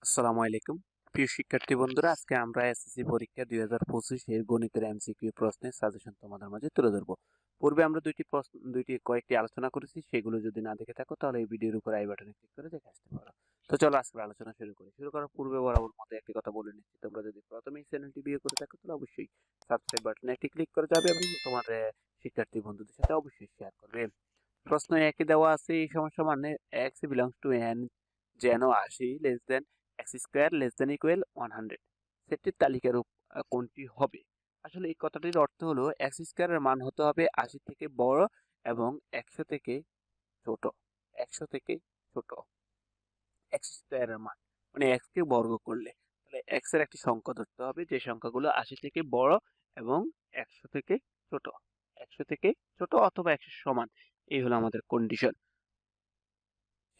আসসালামু আলাইকুম প্রিয় শিক্ষার্থী বন্ধুরা, আজকে আমরা এসএসসি পরীক্ষা 2025 এর গণিতের এমসিকিউ প্রশ্নের সাজেশন তোমাদের মাঝে তুলে ধরবো। পূর্বে আমরা কয়েকটি আলোচনা করেছি, সেগুলো যদি না দেখে থাকো তাহলে এই ভিডিওর উপর আই বাটনে ক্লিক করে দেখে আসতে পারো। তো চলো আজকের আলোচনা শুরু করি। শুরু করার পূর্বে বরাবর মতো একটি কথা বলে নিচ্ছি, তোমরা যদি প্রথমেই চ্যানেলটি ভিউ করে থাকো তাহলে অবশ্যই সাবস্ক্রাইব বাটনে একটি ক্লিক করে যাবে এবং তোমার শিক্ষার্থী বন্ধুদের সাথে অবশ্যই শেয়ার করবে। প্রশ্ন একই দেওয়া আছে, এই সমস্যা মানে x বিলংস টু n যেন 80 less than x square less than equal 100 সেটটির তালিকার কোনটি হবে। আসলে এই কথাটির অর্থ হলো x স্কয়ারের মান হতে হবে 80 থেকে বড় এবং 100 থেকে ছোট। 100 থেকে ছোট x স্কয়ারের মান মানে x কে বর্গ করলে তাহলে x এর একটি সংখ্যা ধরতে হবে যে সংখ্যাগুলো 80 থেকে বড় এবং 100 থেকে ছোট। 100 থেকে ছোট অথবা 100 সমান, এই হলো আমাদের কন্ডিশন।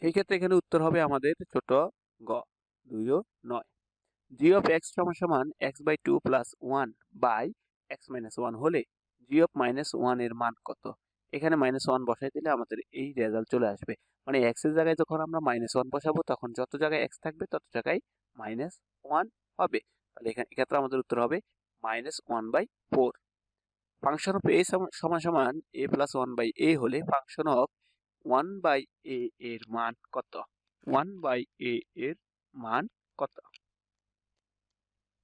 সেই ক্ষেত্রে এখানে উত্তর হবে আমাদের ছোট গ 2 ও 9। g of x সমান x by 2 plus 1 by x minus 1 হলে g of মাইনাস 1 এর মান কত। এখানে মাইনাস 1 বসাই দিলে আমাদের এই রেজাল্ট চলে আসবে। মানে x এর জায়গায় যখন আমরা মাইনাস 1 বসাবো তখন যত জায়গায় x থাকবে তত জায়গায় মাইনাস 1 হবে। তাহলে এক্ষেত্রে আমাদের উত্তর হবে minus 1 by 4। Function of a সমান a প্লাস 1 বাই a হলে ফাংশন অফ 1 বাই a এর মান কত। 1 বাই a এর মান কত?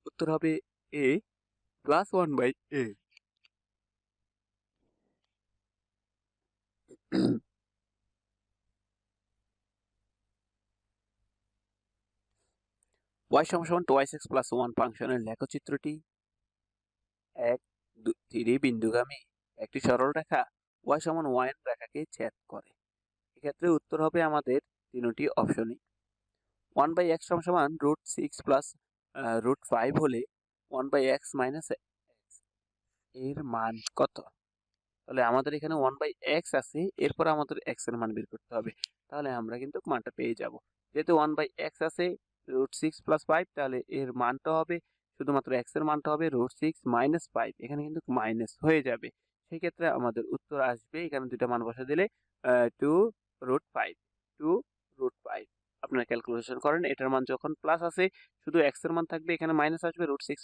উত্তর হবে a plus 1 by a। y সমান 2x প্লাস 1 ফাংশনের লেখচিত্রটি 1 3 বিন্দুগামী একটি সরল রেখা y সমান 1 রেখাকে ছেদ করে। এক্ষেত্রে উত্তর হবে আমাদের তিনটি অপশনই। 1 বাই x সমান রুট 6 প্লাস রুট 5 হলে 1 বাই x মাইনাস x এর মান কত। তাহলে আমাদের এখানে 1 বাই x আছে, এরপর আমাদের x এর মান বের করতে হবে। তাহলে আমরা কিন্তু মানটা পেয়ে যাব। যেহেতু 1 বাই x আছে রুট 6 প্লাস 5, তাহলে এর মানটা হবে শুধুমাত্র x এর মানটা হবে রুট 6 মাইনাস 5। এখানে কিন্তু মাইনাস হয়ে যাবে। সেই ক্ষেত্রে আমাদের উত্তর আসবে, এখানে দুইটা মান বসা দিলে 2 রুট 5 2 রুট 5। আপনারা ক্যালকুলেশন করেন, এটার মান যখন প্লাস আছে শুধু x এর মান থাকবে, এখানে মাইনাস আসবে রুট 6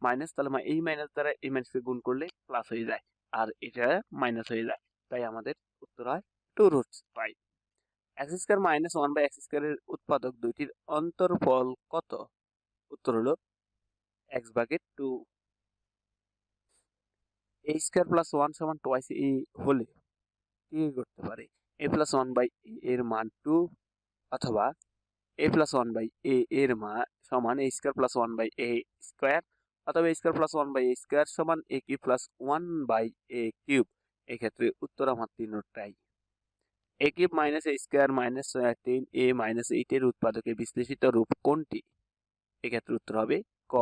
মাইনাস, তাহলে এই মাইনাস দ্বারা এই মাইনাসকে গুণ করলে প্লাস হয়ে যায় আর এটা মাইনাস হয়ে যায়। তাই আমাদের উত্তর হয় 2 root 5। X square minus 1 by x স্কয়ারের উৎপাদক দুইটির অন্তরফল কত। উত্তর হলো x ভাগের 2। a স্কয়ার প্লাস 1 সমান টোয়াইস a হলে কি করতে পারে। a প্লাস 1 বাই a এর মান 2 অথবা a প্লাস 1 বাই a এর মান সমান a square plus 1 by a square অথবা a square plus 1 by a square সমান a cube plus 1 by a cube. এক্ষেত্রে উত্তর আমার তিনটাই। a cube minus a square minus 10a minus 8 এর উৎপাদকের বিশ্লেষিত রূপ কোনটি। এক্ষেত্রে উত্তর হবে ক।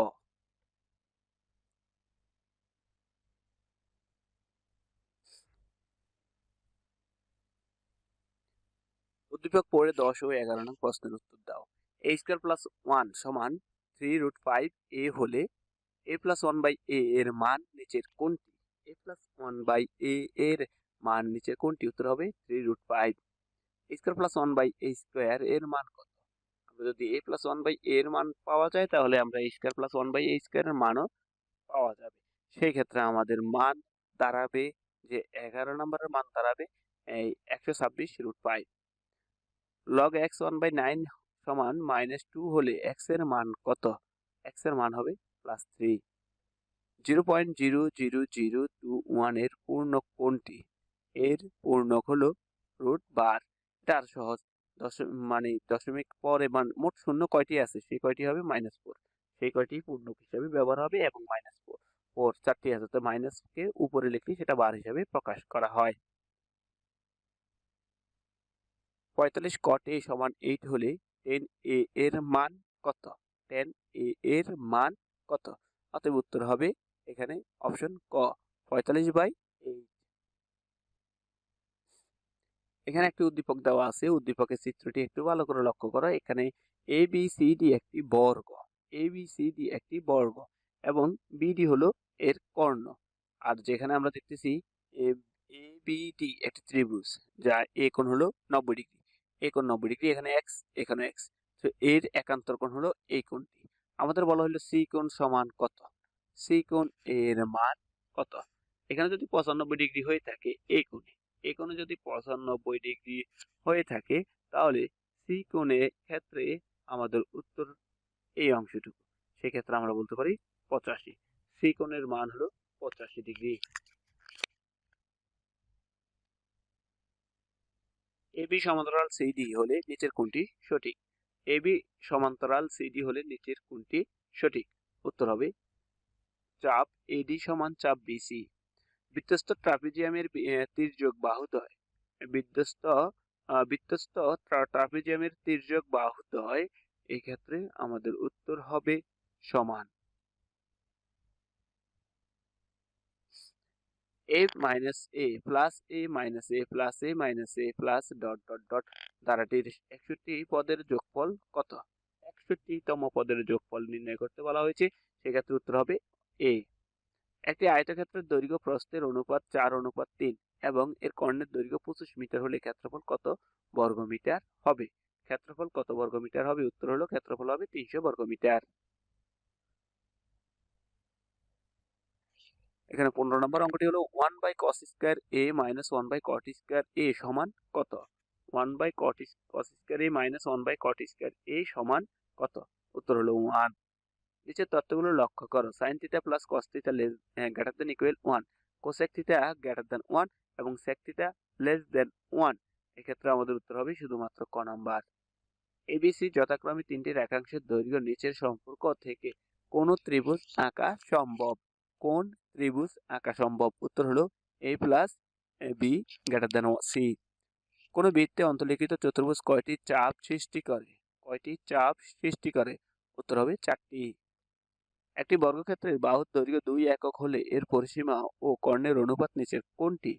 উদ্দীপক পড়ে 10 ও 11 নং প্রশ্নের উত্তর দাও। a স্কয়ার প্লাস 1 সমান 3 রুট 5 a হলে a প্লাস 1 বাই a এর মান নিচের কোনটি। a প্লাস 1 বাই a এর মান নিচের কোনটি। উত্তর হবে 3 root 5। a square plus 1 by a square এর মান কত। আমরা যদি a প্লাস 1 বাই a এর মান পাওয়া যায় তাহলে আমরা a square plus 1 by a square এর মানও পাওয়া যাবে। সেই ক্ষেত্রে আমাদের মান দাঁড়াবে যে 11 নম্বরের মান দাঁড়াবে এই 126 রুট 5। লগ x 1 বাই 9 সমান মাইনাস 2 হলে x এর মান কত। x এর মান হবে প্লাস 3। 0.00021 এর পূর্ণক কোনটি। এর পূর্ণক হলো রুট বার। এটা আর সহজ। মানে দশমিক পরে মোট শূন্য কয়টি আছে সেই কয়টি হবে -4। সেই কয়টি পূর্ণক হিসাবে ব্যবহার হবে এবং -4 চারটি আছে, তো মাইনাসকে উপরে লিখলে সেটা বার হিসাবে প্রকাশ করা হয়। 45 cot a সমান 8 হলে 10a এর মান কত। 10a এর মান কত। অতএব উত্তর হবে এখানে অপশন ক 45/8। এখানে একটি উদ্দীপক দেওয়া আছে, উদ্দীপকের চিত্রটি একটু ভালো করে লক্ষ্য করো। এখানে ABCD একটি বর্গ, ABCD একটি বর্গ এবং BD হলো এর কর্ণ। আর যেখানে আমরা দেখতেছি ABD একটি ত্রিভুজ, যা এ কোণ হলো 90 ডিগ্রি, এ কোণ 90 ডিগ্রি, এখানে x এখানে x। তো এর একান্তর কোণ হলো এই কোণটি। আমাদের বলা হলো সি কোণ সমান কত, সি কোণ এর মান কত। এখানে যদি 95 ডিগ্রি হয়ে থাকে এই কোণে যদি 95 ডিগ্রি হয়ে থাকে তাহলে সি কোণের ক্ষেত্রে আমাদের উত্তর এই অংশটুকু, সেক্ষেত্রে আমরা বলতে পারি 85। সি কোণের মান হলো 85 ডিগ্রি। এবি সমান্তরাল সিডি হলে নিচের কোণটি সঠিক। এবি সমান্তরাল সিডি হলে নিচের কোণটি সঠিক। উত্তর হবে চাপ এডি সমান চাপ বিসি। বৃত্তস্থ ট্রাপিজিয়ামের তির্যক বাহুদ্বয় বৃত্তস্থ ট্রাপিজিয়ামের তির্যক বাহুদ্বয়, এই ক্ষেত্রে আমাদের উত্তর হবে সমান। a minus a plus a minus a plus a minus a plus dot dot dot ধারাটির 61 পদের যোগফল কত? 61তম পদের যোগফল নির্ণয় করতে বলা হয়েছে, সেক্ষেত্রে উত্তর হবে a। একটি আয়তক্ষেত্রের দৈর্ঘ্য প্রস্থের অনুপাত 4:3 এবং এর কর্ণের দৈর্ঘ্য 25 মিটার হলে ক্ষেত্রফল কত বর্গমিটার হবে? ক্ষেত্রফল কত বর্গমিটার হবে? উত্তর হলো ক্ষেত্রফল হবে 300 বর্গমিটার। এখানে 15 নম্বর অঙ্কটি হলো 1/cos square a minus 1/cot square a সমান কত? 1/cos square a minus 1/cot square a সমান কত? উত্তর হলো 1। নিচের তথ্যগুলো লক্ষ্য করো। sin θ plus cos θ greater than equal 1, cosec θ greater than 1 এবং sec θ লেস দ্যান 1। এক্ষেত্রে আমাদের উত্তর হবে শুধুমাত্র ক নাম্বার। ABC যথাক্রমে তিনটি রেখাংশের দৈর্ঘ্য নিচের সম্পর্ক থেকে কোন ত্রিভুজ আঁকা সম্ভব? কোন ত্রিভুজ আঁকা সম্ভব? উত্তর হলো a plus b greater than c। কোন বৃত্তে অন্তর্লিখিত চতুর্ভুজ কয়টি চাপ সৃষ্টি করে? কয়টি চাপ সৃষ্টি করে? উত্তর হবে 4টি। একটি বর্গক্ষেত্রের বাহুর দৈর্ঘ্য 2 একক হলে এর পরিসীমা ও কর্ণের অনুপাত নিচের কোনটি?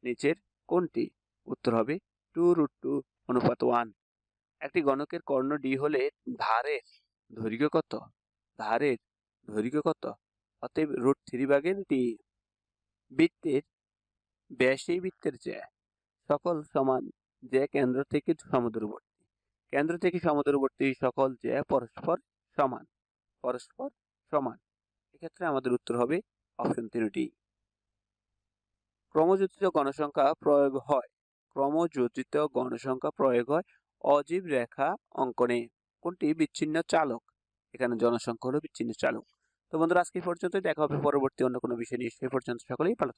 নিচের কোনটি? উত্তর হবে 2√2:1। একটি গণকের কর্ণ ডি হলে ধারের দৈর্ঘ্য কত? ধারের দৈর্ঘ্য কত? অতএব √3 ডি। বৃত্তের ব্যাস এই বৃত্তের জ্যা সকল সমান জ্যা কেন্দ্র থেকে সমদূরবর্তী। কেন্দ্র থেকে সমদূরবর্তী সকল জ্যা পরস্পর সমান। পরস্পর সমান। এক্ষেত্রে আমাদের উত্তর হবে অপশন 3টি। ক্রমযোজিত গণসংখ্যা প্রয়োগ হয়। ক্রমযোজিত গণসংখ্যা প্রয়োগ হয় অজীব রেখা অঙ্কনে। কোনটি বিচ্ছিন্ন চালক? এখানে জনসংখ্যা হলো বিচ্ছিন্ন চালক। তো বন্ধুরা আজকে পর্যন্ত, দেখা হবে পরবর্তী অন্য কোনো বিষয় নিয়ে। সেই পর্যন্ত সকলেই ভালো থাকবেন।